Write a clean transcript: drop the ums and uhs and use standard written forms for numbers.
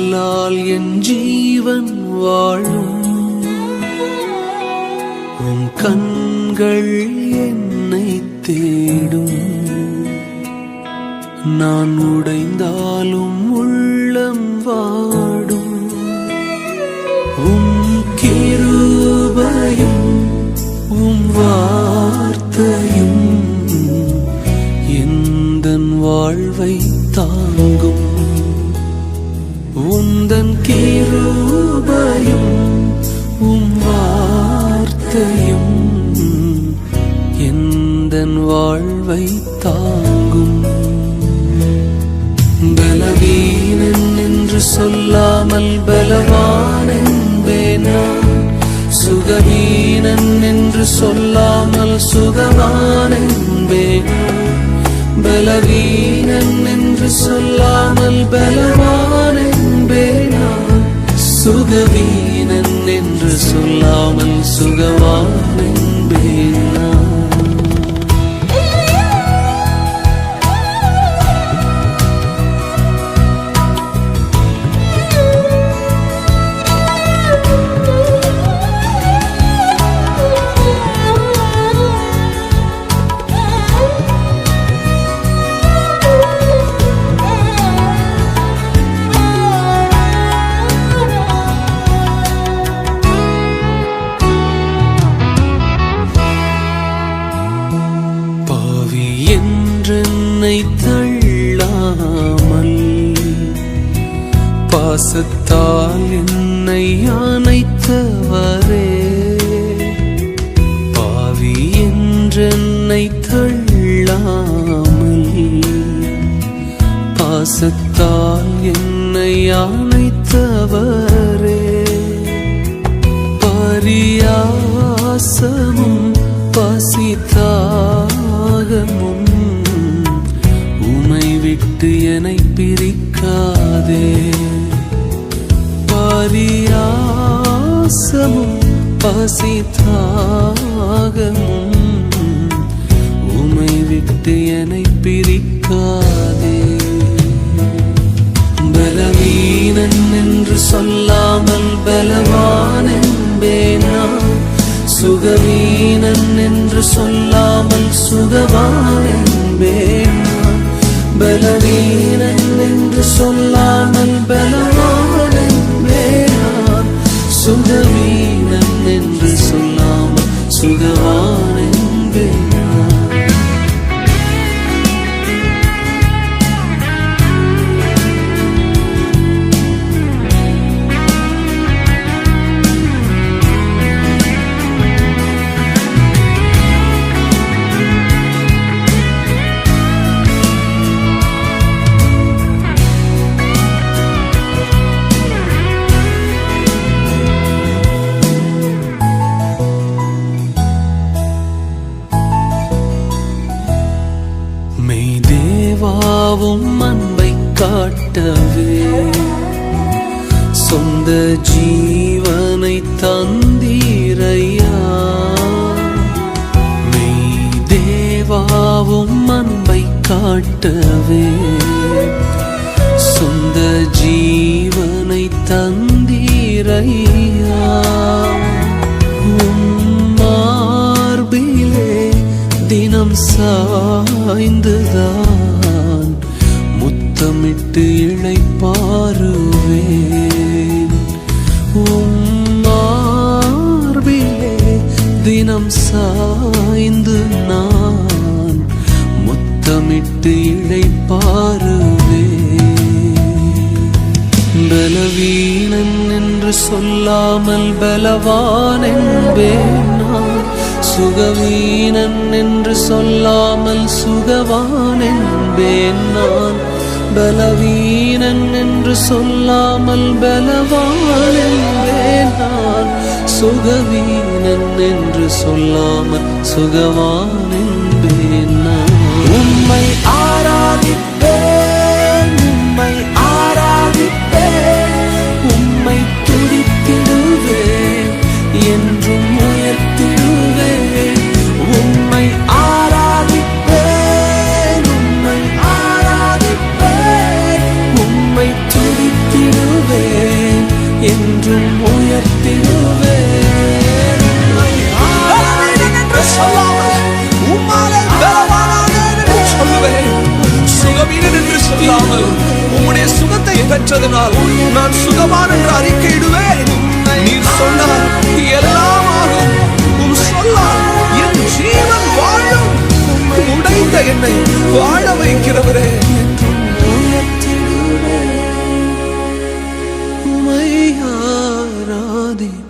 சொல்லால் என் ஜீவன் வாழும். உன் கண்கள் என்னை தேடும். நான் உடைந்தாலும் உள்ளம் வாடும். உம் கிருபையும் உம் வார்த்தையும் எந்தன் வாழ்வை தாங்கும். உந்தன் கிருபையும் உம் வார்த்தையும் எந்தன் வாழ்வை தாங்கும். பலவீனன் என்று சொல்லாமல் பலவான் என்பேன் நான். சுகவீனன் என்று சொல்லாமல் சுகவான் என்பேன். பலவீனன் என்று சொல்லாமல் பலவான் என்பேன் நான். சுகவீனன் என்று சொல்லாமல் சுகவான் என்பேன் நான். என்னை தள்ளாமல் பாசத்தால் என்னை அணைத்தவரே. பாவி என்றென்னை தள்ளாமல் பாசத்தால் என்னை அணைத்தவரே. பரியாசமும் பசித்தாகமும் உம்மை விட்டு என்னை பிரிக்காதே. பரியாசமும் பசித்தாகமும் உம்மை விட்டு என்னை பிரிக்காதே. பலவீனன் என்று சொல்லாமல் பலவான் என்பேன் நான். சுகவீனன் என்று சொல்லாமல் சுகவான் என்பேன் நான். பலவீனன் என்று சொல்லாமல் பலவான் என்பேன் நான். சுகவீனன் என்று சொல்லாமல் சுகவான் என்பேன் நான். தேவாவும் அன்பை காட்டவே சொந்த ஜீவனை தந்தீரையா. மெய் தேவாவும் அன்பை காட்டவே சொந்த ஜீவனை தந்தீரையா. மார்பிலே தினம் சாய்ந்துதான் முத்தமிட்டு இளைப்பாறுவேன். மார்பிலே தினம் சாய்ந்து நான் முத்தமிட்டு இளைப்பாறுவேன். பலவீனன் என்று சொல்லாமல் பலவான் என்பேன் நான். சுகவீனன் என்று சொல்லாமல் சுகவான் என்பேன் நான். பலவீனன் என்று சொல்லாமல் பலவான் என்பேன் நான். சுகவீனன் என்று சொல்லாமல் சுகவான் என்பேன் நான். உம்மை ஆராதிப்பேன், உம்மை ஆராதிப்பேன், உம்மை துதித்திடுவேன், என்றும் உயர்த்திடுவேன். உம்மை ஆராதிப்பேன், உம்மை ஆராதிப்பேன், உம்மை துதித்திடுவேன், என்றும் உயர்த்திடுவேன். பலவீனன் என்று சொல்லாமல் உம்மாலே பலவானானேன் என்று சொல்லுவேன். சுகவீனன் என்று சொல்லாமல் உம்முடைய சுகத்தை பெற்றதனால் நான் சுகவான் என்று அறிக்கையிடுவேன். நீர் சொன்னால் எல்லாம் ஆகும். உம் சொல்லால் என் ஜீவன் வாழும். உடைந்த என்னை வாழ வைக்கிறவரே, என்றும் உயர்த்திடுவேன். உம்மை ஆராதிப்பேன்.